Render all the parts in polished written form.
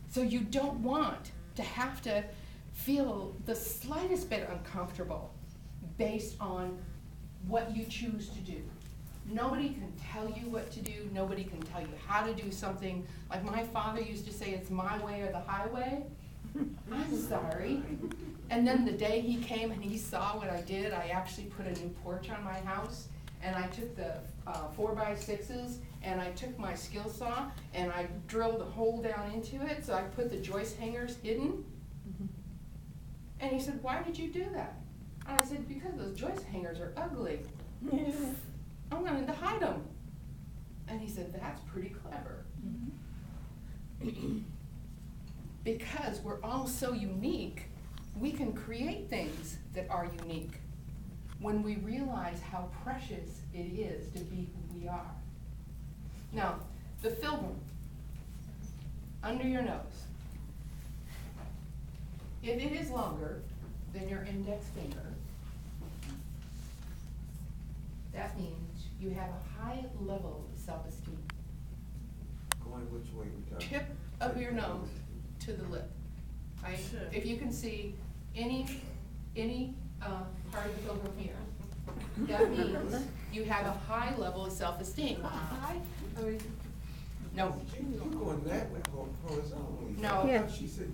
So you don't want to have to feel the slightest bit uncomfortable based on what you choose to do. Nobody can tell you what to do. Nobody can tell you how to do something. Like my father used to say, it's my way or the highway. I'm sorry. And then the day he came and he saw what I did, I actually put a new porch on my house, and I took the 4x6s, and I took my skill saw, and I drilled a hole down into it, so I put the joist hangers hidden. And he said, why did you do that? And I said, because those joist hangers are ugly. I wanted to hide them. And he said, that's pretty clever. Because we're all so unique, we can create things that are unique when we realize how precious it is to be who we are. Now, the filbrum, under your nose. If it is longer than your index finger, that means you have a high level of self-esteem. Going which way we got? Tip of your nose to the lip. Right? If you can see any part of the filbrum here, that means you have a high level of self-esteem. No. You're going that way, horizontally. No. Yeah. She said.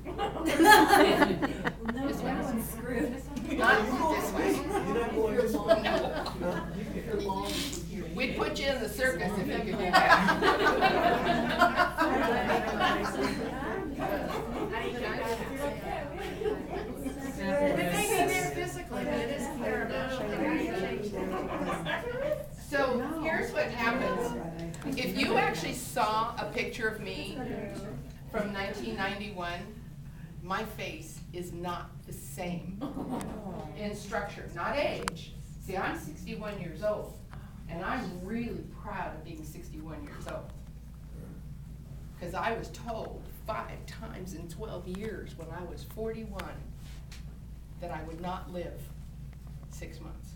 This way. one's screwed. Not this way. You're not going this way. No. We'd put you in the circus if you could do that. So here's what happens. If you actually saw a picture of me from 1991, my face is not the same in structure, not age. See, I'm 61 years old, and I'm really proud of being 61 years old. Because I was told 5 times in 12 years when I was 41 that I would not live 6 months.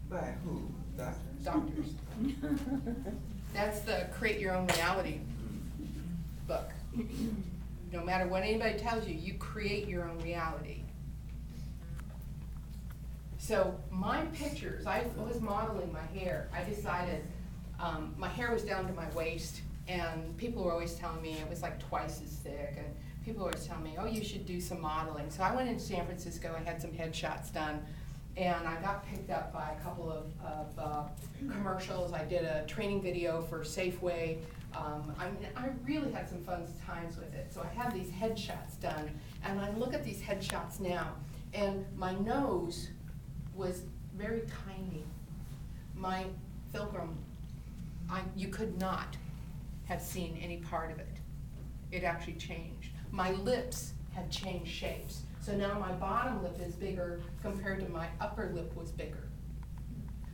By who? Doctors? Doctors. That's the Create Your Own Reality book. No matter what anybody tells you, you create your own reality. So my pictures, I was modeling my hair. I decided my hair was down to my waist, and people were always telling me it was like twice as thick, and people were always telling me, oh, you should do some modeling. So I went into San Francisco, I had some headshots done, and I got picked up by a couple of commercials. I did a training video for Safeway. I really had some fun times with it. So I have these headshots done, and I look at these headshots now, and my nose was very tiny. My filbrum, you could not have seen any part of it. It actually changed. My lips have changed shapes. So now my bottom lip is bigger compared to my upper lip was bigger.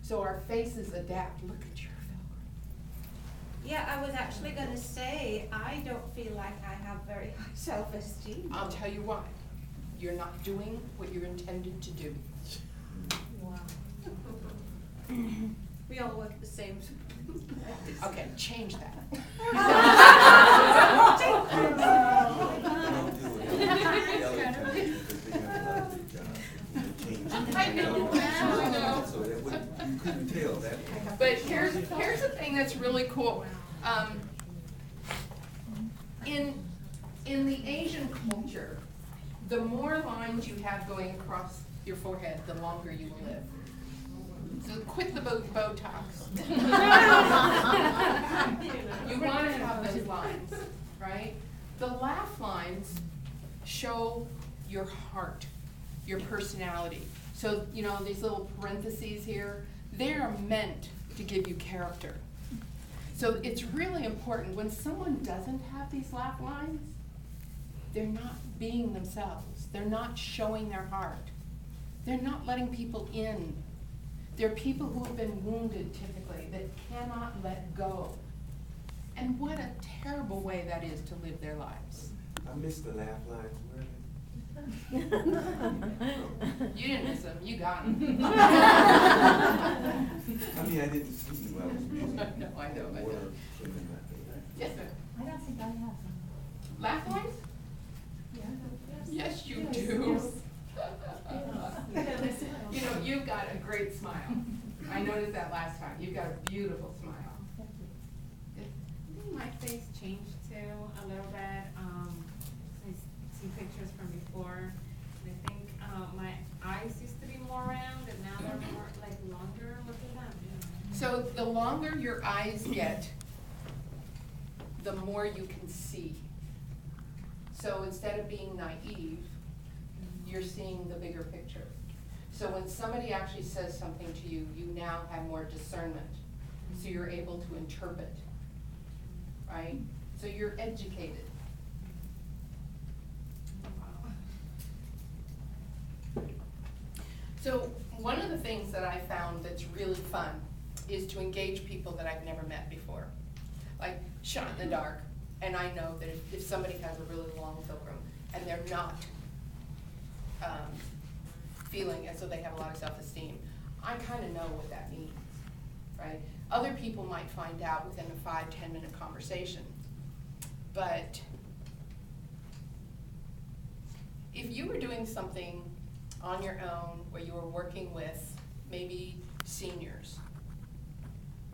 So our faces adapt. Look at your filbrum. Yeah, I was actually going to say, I don't feel like I have very high self-esteem. I'll tell you why. You're not doing what you're intended to do. Wow. We all work the same. Okay, change that. I know. So that would, you couldn't tell that. But here's the thing that's really cool. In the Asian culture, the more lines you have going across your forehead, the longer you will live. So quit the Botox. You want to have those lines, right? The laugh lines show your heart, your personality. So, you know, these little parentheses here, they are meant to give you character. So it's really important when someone doesn't have these laugh lines, they're not being themselves. They're not showing their heart. They're not letting people in. They're people who have been wounded typically that cannot let go. And what a terrible way that is to live their lives. I missed the laugh lines. Where are You didn't miss them, you got them. they? I mean, I didn't see you. I was busy. No, I know. Water came in my face. Yes, sir. I don't think I have them. Laugh lines? noticed that last time. You've got a beautiful smile. I think my face changed too a little bit. I see pictures from before. And I think my eyes used to be more round, and now they're more like longer. Look at that. So the longer your eyes get, the more you can see. So instead of being naive, you're seeing the bigger picture. So when somebody actually says something to you, you now have more discernment. So you're able to interpret, right? So you're educated. Wow. So one of the things that I found that's really fun is to engage people that I've never met before. Like shot in the dark, and I know that if somebody has a really long pilgrim and they're not feeling as though they have a lot of self-esteem, I kind of know what that means, right? Other people might find out within a 5-10 minute conversation, but if you were doing something on your own where you were working with maybe seniors,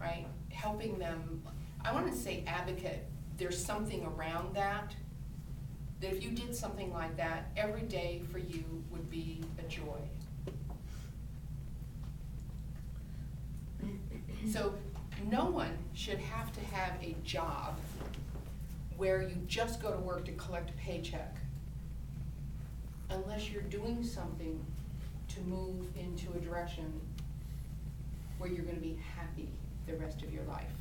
right? Helping them, I want to say advocate, there's something around that if you did something like that, every day for you would be a joy. So no one should have to have a job where you just go to work to collect a paycheck unless you're doing something to move into a direction where you're going to be happy the rest of your life.